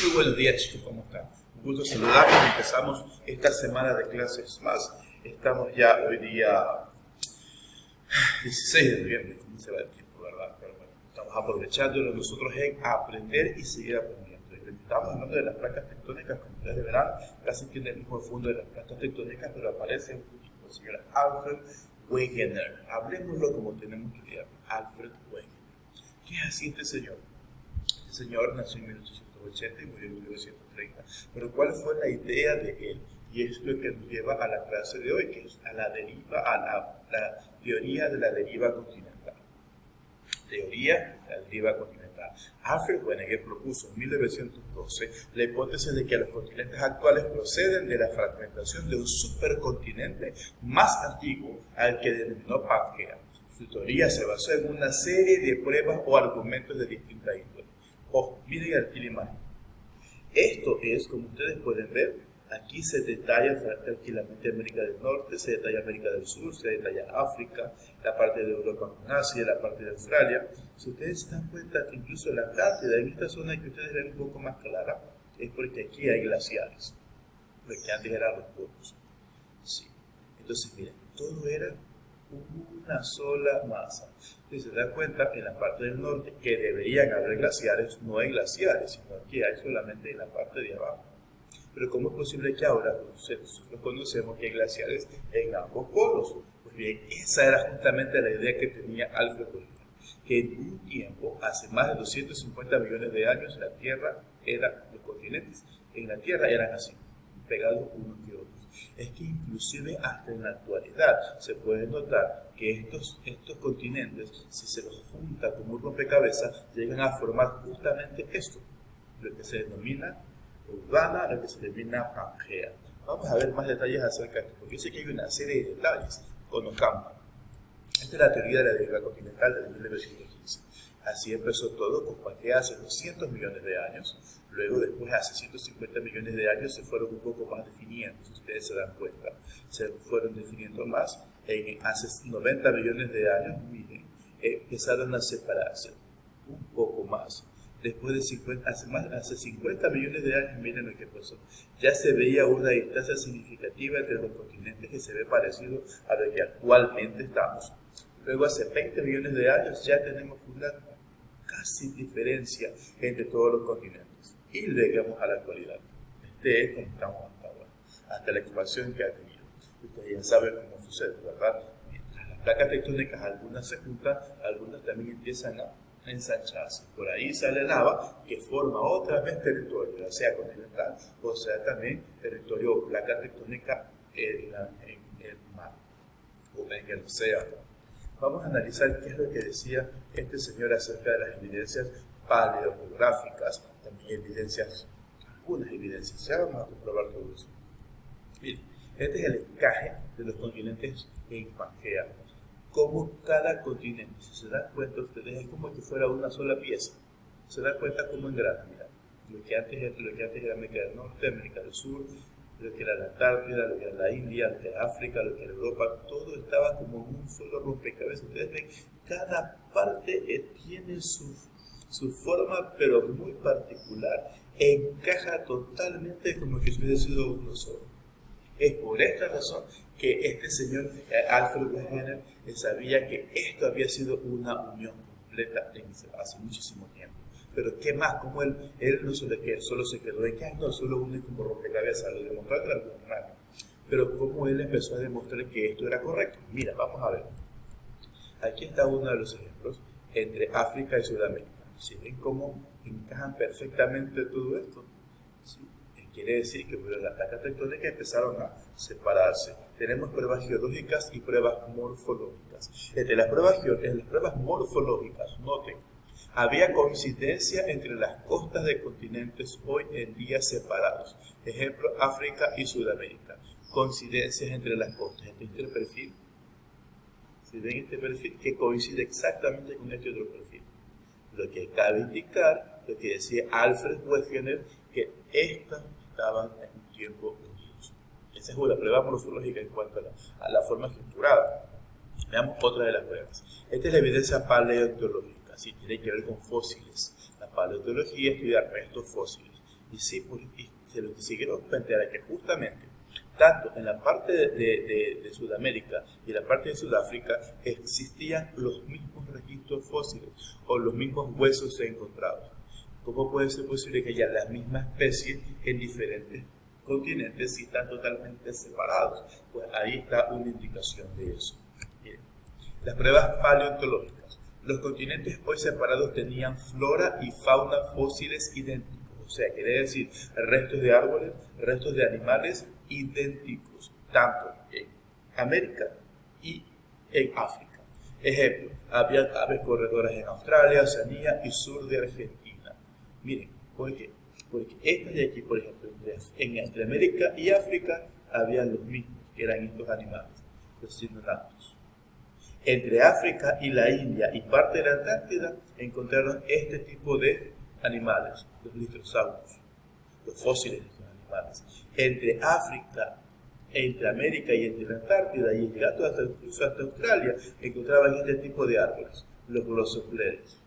Muy buenos días, chicos, ¿cómo están? Un gusto saludarlos. Empezamos esta semana de clases más. Estamos ya hoy día 16 de noviembre, ¿cómo se va el tiempo, verdad? Pero bueno, estamos aprovechándolo nosotros en aprender y seguir aprendiendo. Estamos hablando de las placas tectónicas, como ustedes verán, casi tiene el mismo fondo de las placas tectónicas, pero aparece el señor Alfred Wegener. Hablemoslo como tenemos que leer. Alfred Wegener. ¿Qué es así este señor? Este señor nació en 1880 y murió en 1930. Pero ¿cuál fue la idea de él? Y es lo que nos lleva a la clase de hoy, que es a la deriva, la teoría de la deriva continental. Teoría de la deriva continental. Alfred Wegener propuso en 1912 la hipótesis de que los continentes actuales proceden de la fragmentación de un supercontinente más antiguo al que denominó Pangea. Su teoría se basó en una serie de pruebas o argumentos de distinta índole. Ojo, miren aquí la imagen. Esto es, como ustedes pueden ver, aquí se detalla tranquilamente América del Norte, se detalla América del Sur, se detalla África, la parte de Europa con Asia, la parte de Australia. Si ustedes se dan cuenta que incluso la Antártida, en esta zona que ustedes ven un poco más clara, es porque aquí hay glaciares, porque antes eran los polos. Sí. Entonces, miren, todo era una sola masa. Si se dan cuenta, en la parte del norte, que deberían haber glaciares, no hay glaciares, sino que hay solamente en la parte de abajo. Pero ¿cómo es posible que ahora nosotros conocemos que hay glaciares en ambos polos? Pues bien, esa era justamente la idea que tenía Alfred Wegener, que en un tiempo, hace más de 250 millones de años, la Tierra los continentes en la Tierra eran así, pegados unos y otros. Es que inclusive hasta en la actualidad se puede notar que estos continentes, si se los junta como un rompecabezas, llegan a formar justamente esto, lo que se denomina urbana, lo que se denomina Pangea. Vamos a ver más detalles acerca de esto, porque yo sé que hay una serie de detalles. Conozcamos. Esta es la teoría de la deriva continental de 1915. Así empezó todo con Pangea hace 200 millones de años. Luego, después, hace 150 millones de años, se fueron un poco más definiendo, si ustedes se dan cuenta. Se fueron definiendo más. Hace 90 millones de años, miren, empezaron a separarse un poco más. Después de hace 50 millones de años, miren lo que pasó. Ya se veía una distancia significativa entre los continentes que se ve parecido a lo que actualmente estamos. Luego, hace 20 millones de años, ya tenemos una casi diferencia entre todos los continentes. Y llegamos a la actualidad. Este es como estamos hasta ahora, hasta la expansión que ha tenido. Ustedes ya saben cómo sucede, ¿verdad? Mientras las placas tectónicas, algunas se juntan, algunas también empiezan a ensancharse. Por ahí sale lava que forma otra vez territorio, ya sea continental o sea también territorio o placa tectónica en el mar o en el océano. Vamos a analizar qué es lo que decía este señor acerca de las evidencias paleogeográficas, también algunas evidencias. Ya vamos a comprobar todo eso. Miren, este es el encaje de los continentes en Pangea. Como cada continente, si se dan cuenta ustedes, es como que fuera una sola pieza. Se dan cuenta cómo engrana, mira, lo que antes era América del Norte, América del Sur, lo que era la Antártida, lo que era la India, lo que era África, lo que era Europa, todo estaba como en un solo rompecabezas. Ustedes ven, cada parte tiene su forma, pero muy particular, encaja totalmente como que hubiese sido uno solo. Es por esta razón que este señor Alfred Wegener sabía que esto había sido una unión completa hace muchísimo tiempo. Pero ¿qué más? Como él no solo se quedó en que no solo une como rompecabezas, lo demostró que era algo normal. Pero cómo él empezó a demostrar que esto era correcto. Mira, vamos a ver. Aquí está uno de los ejemplos entre África y Sudamérica. ¿Sí ven cómo encajan perfectamente todo esto? ¿Sí? Quiere decir que las placas tectónicas empezaron a separarse. Tenemos pruebas geológicas y pruebas morfológicas. Entre las pruebas morfológicas, noten, había coincidencia entre las costas de continentes hoy en día separados. Ejemplo, África y Sudamérica. Coincidencias entre las costas. Este es el perfil. Si ven este perfil, que coincide exactamente con este otro perfil. Lo que cabe indicar, lo que decía Alfred Wegener, que estas estaban en un tiempo unidos. Esa es una prueba morfológica en cuanto a la forma estructurada. Veamos otra de las pruebas. Esta es la evidencia paleontológica, ¿sí? Tiene que ver con fósiles. La paleontología estudia restos fósiles. Y sí, y se lo que se dieron cuenta era que justamente, tanto en la parte de Sudamérica y en la parte de Sudáfrica, existían los mismos registros fósiles o los mismos huesos encontrados. ¿Cómo puede ser posible que haya la misma especie en diferentes continentes si están totalmente separados? Pues ahí está una indicación de eso. Bien. Las pruebas paleontológicas. Los continentes hoy separados tenían flora y fauna fósiles idénticos. O sea, quiere decir restos de árboles, restos de animales idénticos, tanto en América y en África. Ejemplo, había aves corredoras en Australia, Oceanía y sur de Argentina. Miren, ¿por qué? Porque estas de aquí, por ejemplo, entre América y África, habían los mismos, que eran estos animales, los sinonatos. Entre África y la India y parte de la Antártida, encontraron este tipo de animales, los litrosaurios, los fósiles de estos animales. Entre África, entre América y entre la Antártida, y llegando incluso hasta Australia, encontraban este tipo de árboles, los glossopleres.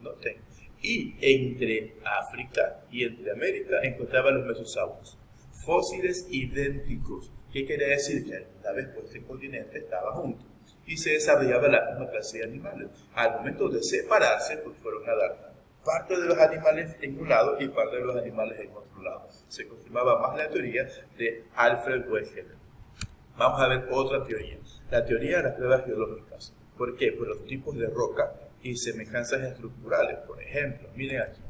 Noten. Y entre África y entre América encontraban los mesosaurios, fósiles idénticos. ¿Qué quiere decir? Que alguna vez pues, este continente estaba junto y se desarrollaba la misma clase de animales. Al momento de separarse, pues fueron a dar parte de los animales en un lado y parte de los animales en otro lado. Se confirmaba más la teoría de Alfred Wegener. Vamos a ver otra teoría, la teoría de las pruebas geológicas. ¿Por qué? Por los tipos de roca y semejanzas estructurales. Por ejemplo, miren aquí,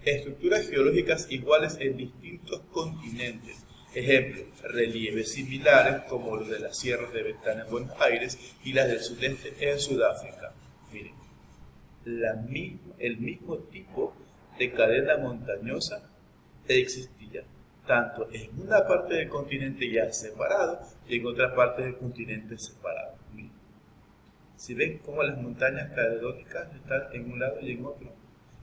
estructuras geológicas iguales en distintos continentes. Ejemplo, relieves similares como los de las sierras de Ventana en Buenos Aires y las del sudeste en Sudáfrica. Miren, el mismo tipo de cadena montañosa existía, tanto en una parte del continente ya separado y en otra parte del continente separado. Miren, si ven cómo las montañas caledónicas están en un lado y en otro,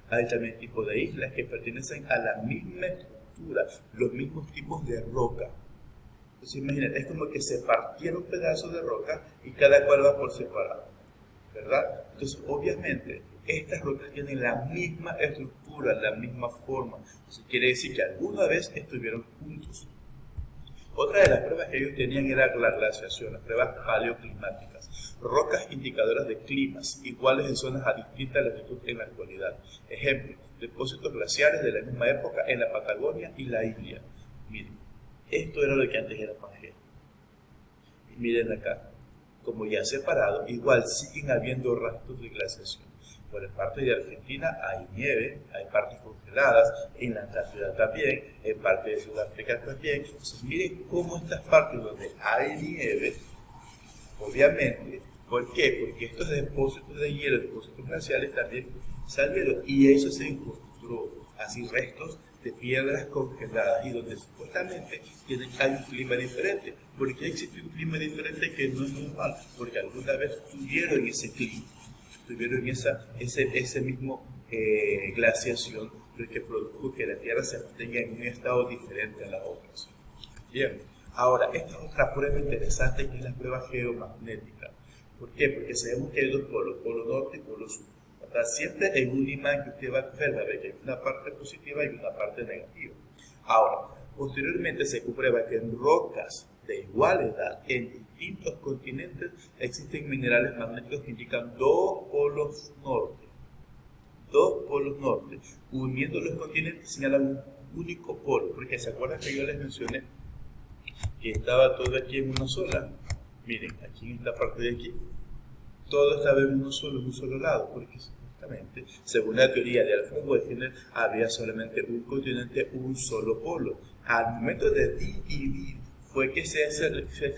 hay también tipos de islas que pertenecen a la misma estructura, los mismos tipos de roca. Entonces imagínate, es como que se partieron pedazos de roca y cada cual va por separado, ¿verdad? Entonces obviamente estas rocas tienen la misma estructura, la misma forma. Eso quiere decir que alguna vez estuvieron juntos. Otra de las pruebas que ellos tenían era la glaciación, las pruebas paleoclimáticas, rocas indicadoras de climas iguales en zonas a distinta latitud en la actualidad. Ejemplo, depósitos glaciares de la misma época en la Patagonia y la India. Miren, esto era lo que antes era Pangea. Y miren acá, como ya separado, igual siguen habiendo rastros de glaciación. Por parte de Argentina hay nieve, hay partes congeladas, en la Antártida también, en parte de Sudáfrica también. Entonces miren cómo estas partes donde hay nieve, obviamente, ¿por qué? Porque estos depósitos de hielo, depósitos glaciales también salieron y eso se encontró, así restos de piedras congeladas y donde supuestamente hay un clima diferente. ¿Por qué existe un clima diferente que no es normal? Porque alguna vez tuvieron ese clima. Tuvieron ese mismo glaciación, lo que produjo que la Tierra se mantenga en un estado diferente a las otras. Bien, ahora, esta es otra prueba interesante que es la prueba geomagnética. ¿Por qué? Porque sabemos que hay dos polos, polo norte y polo sur. ¿Verdad? Siempre en un imán que usted va a coger, va a ver que hay una parte positiva y una parte negativa. Ahora, posteriormente se comprueba que en rocas de igual edad en distintos continentes existen minerales magnéticos que indican dos polos norte. Dos polos norte. Uniendo los continentes señalan un único polo, porque se acuerdan que yo les mencioné que estaba todo aquí en una sola. Miren, aquí en esta parte de aquí, todo estaba en un solo lado, porque supuestamente, según la teoría de Alfred Wegener, había solamente un continente, un solo polo. Al momento de dividir, fue que se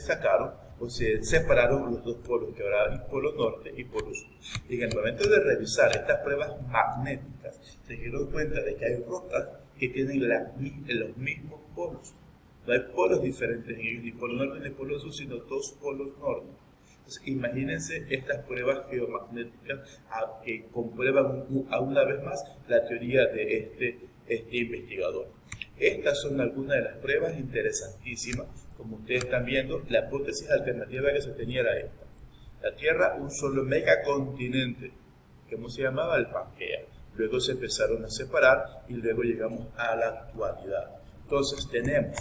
sacaron o se separaron los dos polos, que ahora hay polo norte y polo sur. Y en el momento de revisar estas pruebas magnéticas, se dieron cuenta de que hay rocas que tienen los mismos polos. No hay polos diferentes en ellos, ni polo norte ni polo sur, sino dos polos norte. Entonces, imagínense estas pruebas geomagnéticas que comprueban una vez más la teoría de este investigador. Estas son algunas de las pruebas interesantísimas. Como ustedes están viendo, la hipótesis alternativa que se tenía era esta. La Tierra, un solo megacontinente. ¿Cómo se llamaba? El Pangea. luego se empezaron a separar y luego llegamos a la actualidad. Entonces tenemos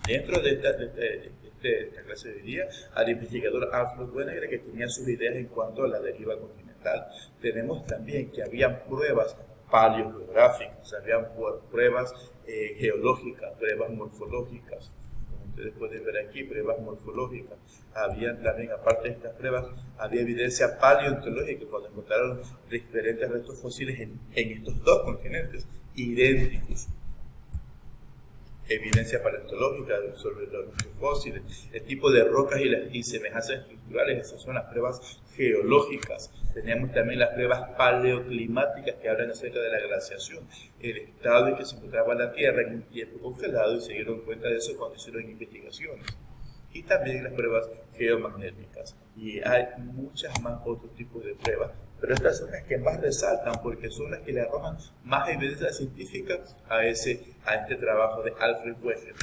dentro de esta clase de hoy día al investigador Alfred Wegener, que tenía sus ideas en cuanto a la deriva continental. Tenemos también que había pruebas paleogeográficas, había pruebas geológicas, pruebas morfológicas. Como ustedes pueden ver aquí, pruebas morfológicas. Había también, aparte de estas pruebas, había evidencia paleontológica cuando encontraron diferentes restos fósiles en estos dos continentes idénticos. Evidencia paleontológica sobre los restos fósiles, el tipo de rocas y semejanzas estructurales, esas son las pruebas geológicas. Tenemos también las pruebas paleoclimáticas que hablan acerca de la glaciación, el estado en que se encontraba la Tierra en un tiempo congelado, y se dieron cuenta de eso cuando hicieron investigaciones. Y también las pruebas geomagnéticas. Y hay muchas más otros tipos de pruebas, pero estas son las que más resaltan porque son las que le arrojan más evidencia científica a este trabajo de Alfred Wegener.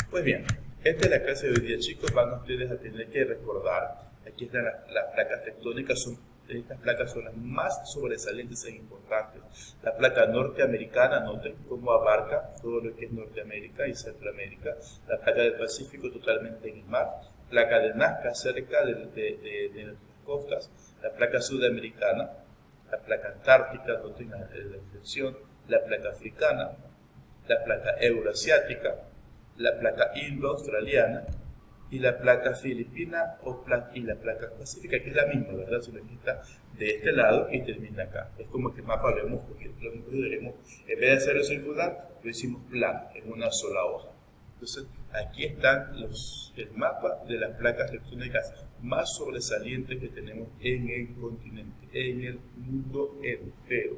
Pues bien, esta es la clase de hoy día, chicos. Van ustedes a tener que recordar, aquí están las placas tectónicas. Estas placas son las más sobresalientes e importantes. La placa norteamericana, noten cómo abarca todo lo que es Norteamérica y Centroamérica. La placa del Pacífico totalmente en el mar. Placa de Nazca cerca de nuestras costas. La placa sudamericana, la placa antártica, noten la extensión. La placa africana, la placa euroasiática, la placa indo-australiana, y la placa filipina y la placa pacífica, que es la misma, ¿verdad? Solo que está de este lado y termina acá. Es como que el mapa lo hemos cogido, en vez de hacerlo circular, lo hicimos plano, en una sola hoja. Entonces, aquí están el mapa de las placas tectónicas más sobresalientes que tenemos en el continente, en el mundo entero.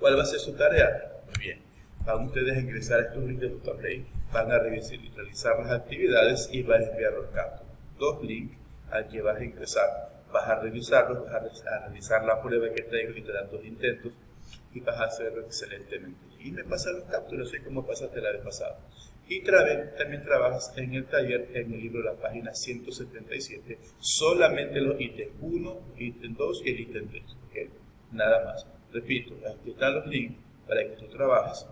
¿Cuál va a ser su tarea? Muy bien. Van ustedes a ingresar a estos links de Tutorley, van a realizar las actividades y van a enviar los capturas. 2 links al que vas a ingresar. Vas a revisarlos, vas a realizar la prueba que está ahí, te dan 2 intentos y vas a hacerlo excelentemente. Y me pasan los capturas, así como pasaste la vez pasada. Y también trabajas en el taller, en el libro, la página 177, solamente los ítems 1, ítem 2 y el ítem 3. ¿Okay? Nada más. Repito, aquí están los links para que tú trabajes.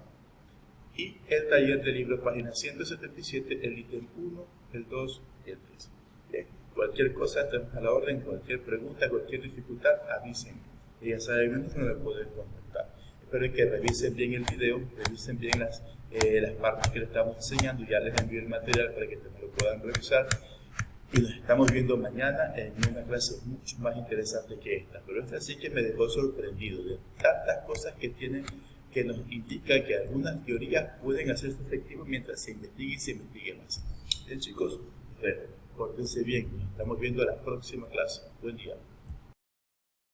Y el taller del libro, página 177, el ítem 1, el 2 y el 3. Bien. Cualquier cosa, estamos a la orden, cualquier pregunta, cualquier dificultad, avísenme. Y ya saben que no me pueden contactar. Espero que revisen bien el video, revisen bien las partes que les estamos enseñando. Ya les envío el material para que también lo puedan revisar. Y nos estamos viendo mañana en una clase mucho más interesante que esta. Pero esta sí que me dejó sorprendido de tantas cosas que tienen, que nos indica que algunas teorías pueden hacerse efectivas mientras se investigue y se investigue más. Bien, chicos, pórtense bien. Nos estamos viendo en la próxima clase. Buen día.